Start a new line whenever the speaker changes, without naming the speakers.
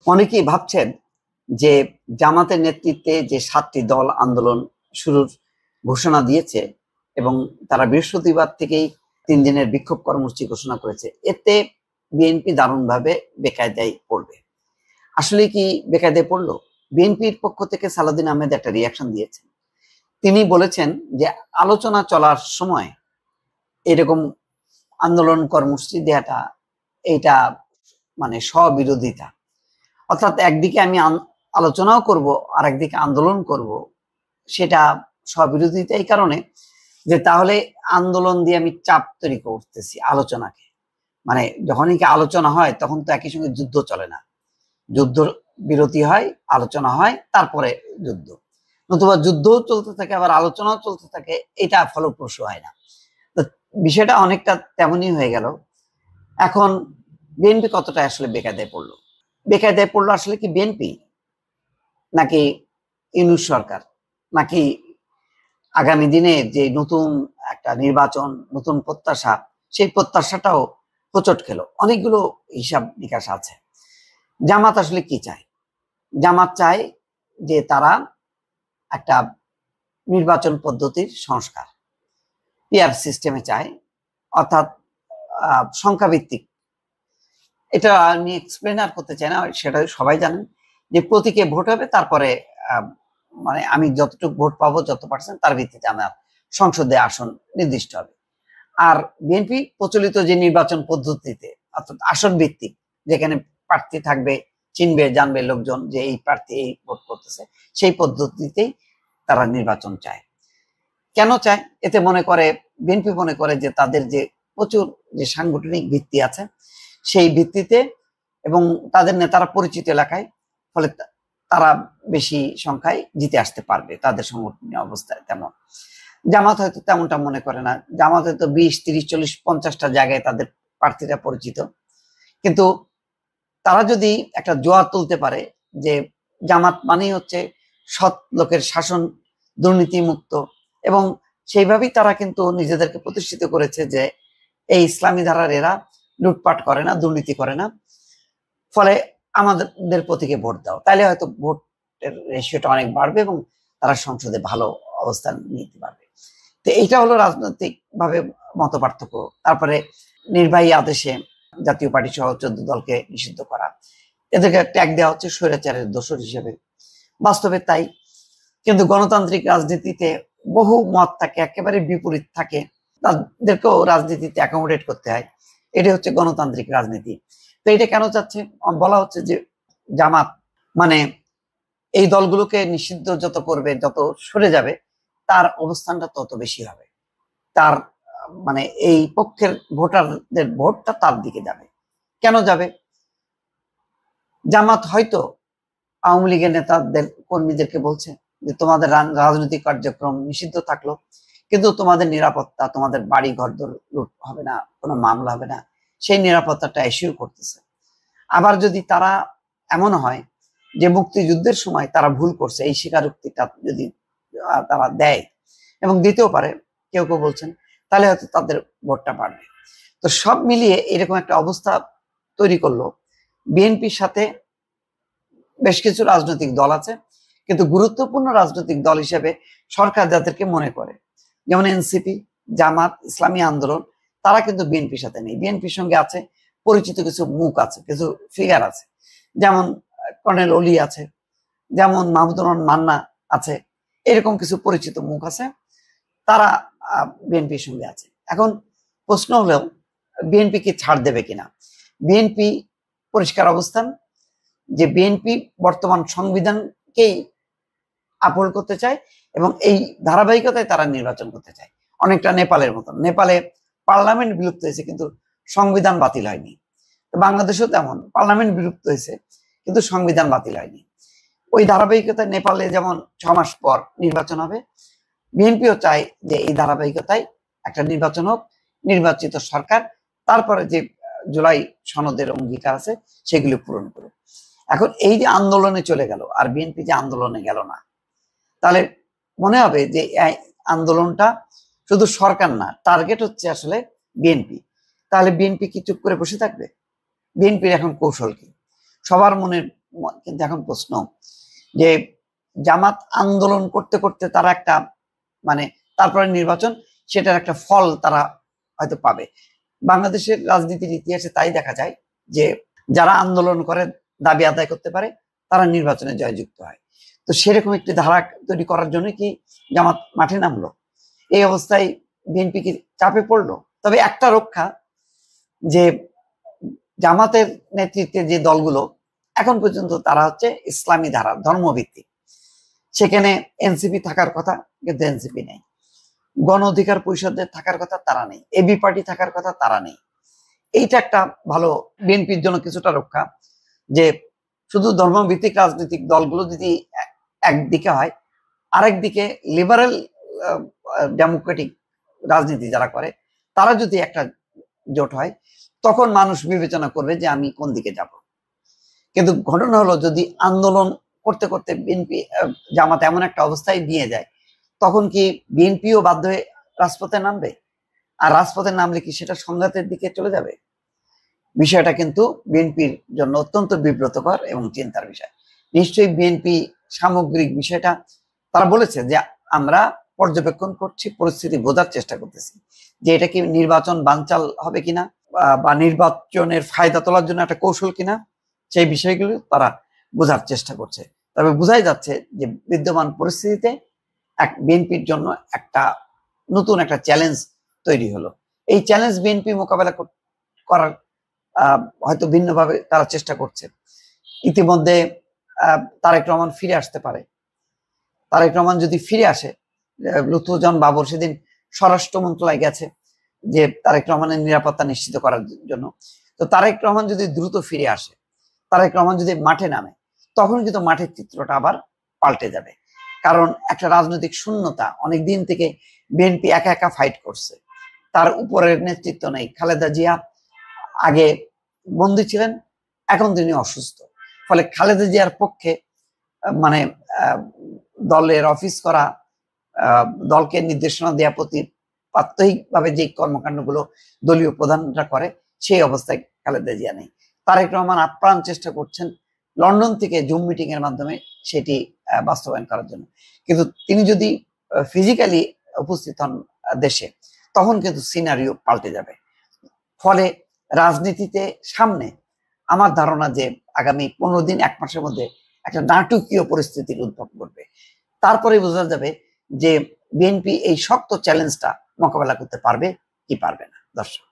অনেকেই ভাবছেন যে জামাতের নেতৃত্বে যে 7টি দল আন্দোলন শুরুর ঘোষণা দিয়েছে এবং তারা বৃহস্পতিবার থেকেই 3 দিনের বিক্ষোভ কর্মসূচি ঘোষণা করেছে, এতে বিএনপি দারুণভাবে বেকায়দায় পড়বে। আসলে কি বেকায়দায় পড়লো? বিএনপির পক্ষ থেকে সালাউদ্দিন আহমেদ একটা রিয়াকশন দিয়েছেন। তিনি বলেছেন যে আলোচনা চলার সময় এরকম আন্দোলন কর্মসূচি দেওয়াটা এটা মানে স্ববিরোধিতা। অর্থাৎ একদিকে আমি আলোচনাও করব আর একদিকে আন্দোলন করব, সেটা স্ববিরোধিতা এই কারণে যে তাহলে আন্দোলন দিয়ে আমি চাপ তৈরি করতেছি আলোচনাকে। মানে যখনই কি আলোচনা হয় তখন তো একই সঙ্গে যুদ্ধ চলে না, যুদ্ধ বিরতি হয়, আলোচনা হয়, তারপরে যুদ্ধ। নতুবা যুদ্ধও চলতে থাকে আবার আলোচনাও চলতে থাকে, এটা ফলপ্রসূ হয় না। তো বিষয়টা অনেকটা তেমনই হয়ে গেল। এখন বিএনপি কতটা আসলে বেকায়দায় পড়লো? বেকায়দায় পড়লো আসলে কি বিএনপি, নাকি ইউনূস সরকার, নাকি আগামী দিনে যে নতুন একটা নির্বাচন, নতুন প্রত্যাশা, সেই প্রত্যাশাটাও হোঁচট খেলো? অনেকগুলো হিসাব নিকাশ আছে। জামাত আসলে কি চায়? জামাত চায় যে তারা একটা নির্বাচন পদ্ধতির সংস্কার, পিআর সিস্টেমে চায়, অর্থাৎ সংখ্যাভিত্তিক। এটা আমি এক্সপ্লেন আর করতে চাই না, সেটা সবাই জানেন যে প্রতীকে ভোট হবে, তারপরে মানে আমি যতটুকু ভোট পাবো, যত পার্সেন্ট, তার ভিত্তিতে আমার সংসদে আসন নির্দিষ্ট হবে। আর বিএনপি প্রচলিত যে নির্বাচন পদ্ধতিতে, অর্থাৎ আসন ভিত্তিক, যেখানে প্রার্থী থাকবে, চিনবে জানবে লোকজন যে এই প্রার্থী এই ভোট করতেছে, সেই পদ্ধতিতেই তারা নির্বাচন চায়। কেন চায়? এতে মনে করে, বিএনপি মনে করে যে তাদের যে প্রচুর যে সাংগঠনিক ভিত্তি আছে, সেই ভিত্তিতে এবং তাদের নেতারা পরিচিত এলাকায়, ফলে তারা বেশি সংখ্যায় জিতে আসতে পারবে তাদের সংগঠনের অবস্থায়। তেমন জামাত হয়তো তেমনটা মনে করে না। জামাত হয়তো 20, 30, 40, 50টা জায়গায় তাদের প্রার্থীরা পরিচিত, কিন্তু তারা যদি একটা জোয়ার তুলতে পারে যে জামাত মানেই হচ্ছে সৎ লোকের শাসন, দুর্নীতি মুক্ত, এবং সেইভাবেই তারা কিন্তু নিজেদেরকে প্রতিষ্ঠিত করেছে যে এই ইসলামী ধারার এরা লুটপাট করে না, দুর্নীতি করে না, ফলে আমাদের প্রতীকে ভোট দাও, তাহলে হয়তো ভোটের রেশিওটা অনেক বাড়বে এবং তারা সংসদে ভালো অবস্থান নিতে পারবে। তো এইটা হলো রাজনৈতিক ভাবে মত পার্থক্য। তারপরে নির্বাহী আদেশে জাতীয় পার্টি সহ 14 দলকে নিষিদ্ধ করা, এদেরকে ট্যাগ দেওয়া হচ্ছে স্বৈরাচারের দোসর হিসেবে। বাস্তবে তাই, কিন্তু গণতান্ত্রিক রাজনীতিতে বহু মত থাকে, একেবারে বিপরীত থাকে, তাদেরকেও রাজনীতিতে অ্যাকোমোডেট করতে হয়। এটা হচ্ছে গণতান্ত্রিক রাজনীতি। তো এটা কেন চাচ্ছে? বলা হচ্ছে যে জামাত মানে এই দলগুলোকে নিষিদ্ধ যত করবে, যত সরে যাবে, তার অবস্থানটা তত বেশি হবে, তার মানে এই পক্ষের ভোটারদের ভোটটা তার দিকে যাবে। কেন যাবে? জামাত হয়তো আওয়ামী লীগের নেতাদের, কর্মীদেরকে বলছে যে তোমাদের রাজনৈতিক কার্যক্রম নিষিদ্ধ থাকলো, কিন্তু তোমাদের নিরাপত্তা, তোমাদের বাড়ি ঘর লুট হবে না, কোনো মামলা হবে না, সেই নিরাপত্তাটা এশিওর করতেছে। আবার যদি তারা এমন হয় যে মুক্তিযুদ্ধের সময় তারা ভুল করছে, এই স্বীকারোক্তিটা যদি তারা দেয়, এবং দিতেও পারে, কেউ কেউ বলছেন, তাহলে হয়তো তাদের ভোটটা বাড়বে। তো সব মিলিয়ে এরকম একটা অবস্থা তৈরি করলো। বিএনপির সাথে বেশ কিছু রাজনৈতিক দল আছে, কিন্তু গুরুত্বপূর্ণ রাজনৈতিক দল হিসেবে সরকার যাদেরকে মনে করে, যেমন এনসিপি, জামাত, ইসলামী আন্দোলন, তারা কিন্তু বিএনপির সাথে নেই। বিএনপির সঙ্গে আছে পরিচিত কিছু মুখ আছে, কিছু ফিগার আছে, যেমন কর্নেল অলি আছে, যেমন মাহমুদুর রহমান মান্না আছে, এরকম কিছু পরিচিত মুখ আছে, তারা বিএনপির সঙ্গে আছে। এখন প্রশ্ন হলো বিএনপি কি ছাড় দেবে কিনা? বিএনপি পরিষ্কার অবস্থান যে বিএনপি বর্তমান সংবিধানকেই আপহোল করতে চায় এবং এই ধারাবাহিকতায় তারা নির্বাচন করতে চায়। অনেকটা নেপালের মতন। নেপালে পার্লামেন্ট বিলুপ্ত হয়েছে কিন্তু সংবিধান বাতিল হয়নি। তো বাংলাদেশেও তেমন, পার্লামেন্ট বিলুপ্ত হয়েছে কিন্তু সংবিধান বাতিল হয়নি। ওই ধারাবাহিকতায় নেপালে যেমন 6 মাস পর নির্বাচন হবে, বিএনপিও চায় যে এই ধারাবাহিকতায় একটা নির্বাচন হোক, নির্বাচিত সরকার তারপরে যে জুলাই সনদের অঙ্গীকার আছে সেগুলি পূরণ করুক। এখন এই যে আন্দোলনে চলে গেল আর বিএনপি যে আন্দোলনে গেল না, তাহলে মনে হবে যে এই আন্দোলনটা শুধু সরকার না, টার্গেট হচ্ছে আসলে বিএনপি। তাহলে বিএনপি কি চুপ করে বসে থাকবে? বিএনপির এখন কৌশল কি? সবার মনের কিন্তু এখন প্রশ্ন যে জামাত আন্দোলন করতে করতে তারা একটা মানে তারপরে নির্বাচন, সেটার একটা ফল তারা হয়তো পাবে। বাংলাদেশের রাজনীতির ইতিহাসে তাই দেখা যায় যে যারা আন্দোলন করে দাবি আদায় করতে পারে তারা নির্বাচনে জয়যুক্ত হয়। তো সেরকম একটি ধারা তৈরি করার জন্য কি জামাত মাঠে নামলো? এই অবস্থায় বিএনপি কি চাপে পড়লো? তবে একটা রক্ষা, যে জামাতের নেতৃত্বে যে দলগুলো এখন পর্যন্ত তারা হচ্ছে ইসলামী ধারা, ধর্মভিত্তিক। সেখানে এনসিপি থাকার কথা, কিন্তু এনসিপি নেই। গণ অধিকার পরিষদের থাকার কথা, তারা নেই। এবি পার্টি থাকার কথা, তারা নেই। এইটা একটা ভালো বিএনপির জন্য কিছুটা রক্ষা, যে শুধু ধর্মভিত্তিক রাজনৈতিক দলগুলো যদি একদিকে হয়, আরেকদিকে লিবারেল ডেমোক্রেটিক রাজনীতি যারা করে তারা যদি একটা জোট হয়, তখন মানুষ বিবেচনা করবে যে আমি কোন দিকে যাব। কিন্তু ঘটনা হলো, যদি আন্দোলন করতে করতে বিএনপি জামাত এমন একটা অবস্থায় নিয়ে যায়, তখন কি বিএনপিও বাধ্য হয়ে রাজপথে নামবে? আর রাজপথে নামলে কি সেটা সংঘাতের দিকে চলে যাবে? বিষয়টা কিন্তু বিএনপির জন্য অত্যন্ত বিব্রতকর এবং চিন্তার বিষয়। নিশ্চয়ই বিএনপি সামগ্রিক বিষয়টা তারা বলেছে যে আমরা পর্যবেক্ষণ করছি, পরিস্থিতি বোঝার চেষ্টা করতেছি, যে এটা কি নির্বাচন বানচাল হবে কিনা বা নির্বাচনের ফায়দা তোলার জন্য একটা কৌশল কিনা, সেই বিষয়গুলো তারা বোঝার চেষ্টা করছে। তবে বোঝাই যাচ্ছে যে বিদ্যমান পরিস্থিতিতে বিএনপির জন্য একটা নতুন একটা চ্যালেঞ্জ তৈরি হলো। এই চ্যালেঞ্জ বিএনপি মোকাবেলা করার হয়তো ভিন্নভাবে তারা চেষ্টা করছে। ইতিমধ্যে তারেক রহমান ফিরে আসতে পারে। তারেক রহমান যদি ফিরে আসে, লুৎফুজ্জামান বাবর সেদিন স্বরাষ্ট্র মন্ত্রণালয়ে গেছে যে তারেক রহমানের নিরাপত্তা নিশ্চিত করার জন্য। তো তারেক রহমান যদি দ্রুত ফিরে আসে, তারেক রহমান যদি মাঠে নামে, তখন কিন্তু মাঠের চিত্রটা আবার পাল্টে যাবে। কারণ একটা রাজনৈতিক শূন্যতা, অনেক দিন থেকে বিএনপি একা একা ফাইট করছে, তার উপরের নেতৃত্ব নেই। খালেদা জিয়া আগে বন্দী ছিলেন, এখন তিনি অসুস্থ, ফলে খালেদা জিয়ার পক্ষে মানে দলের অফিস করা, দলকে নির্দেশনা দেওয়া, প্রতি প্রাত্যহিকভাবে যে কর্মকাণ্ডগুলো দলীয় প্রধানরা করে, সেই অবস্থায় খালেদা জিয়া নেই। তারেক রহমান আপ্রাণ চেষ্টা করছেন লন্ডন থেকে জুম মিটিং এর মাধ্যমে সেটি বাস্তবায়ন করার জন্য। কিন্তু তিনি যদি ফিজিক্যালি উপস্থিত হন দেশে, তখন কিন্তু সিনারিও পাল্টে যাবে। ফলে রাজনীতিতে সামনে আমার ধারণা যে আগামী 15 দিন 1 মাসের মধ্যে একটা নাটকীয় পরিস্থিতির উদ্ভব করবে। তারপরে বোঝা যাবে যে বিএনপি এই শক্ত চ্যালেঞ্জটা মোকাবেলা করতে পারবে কি পারবে না। দর্শক।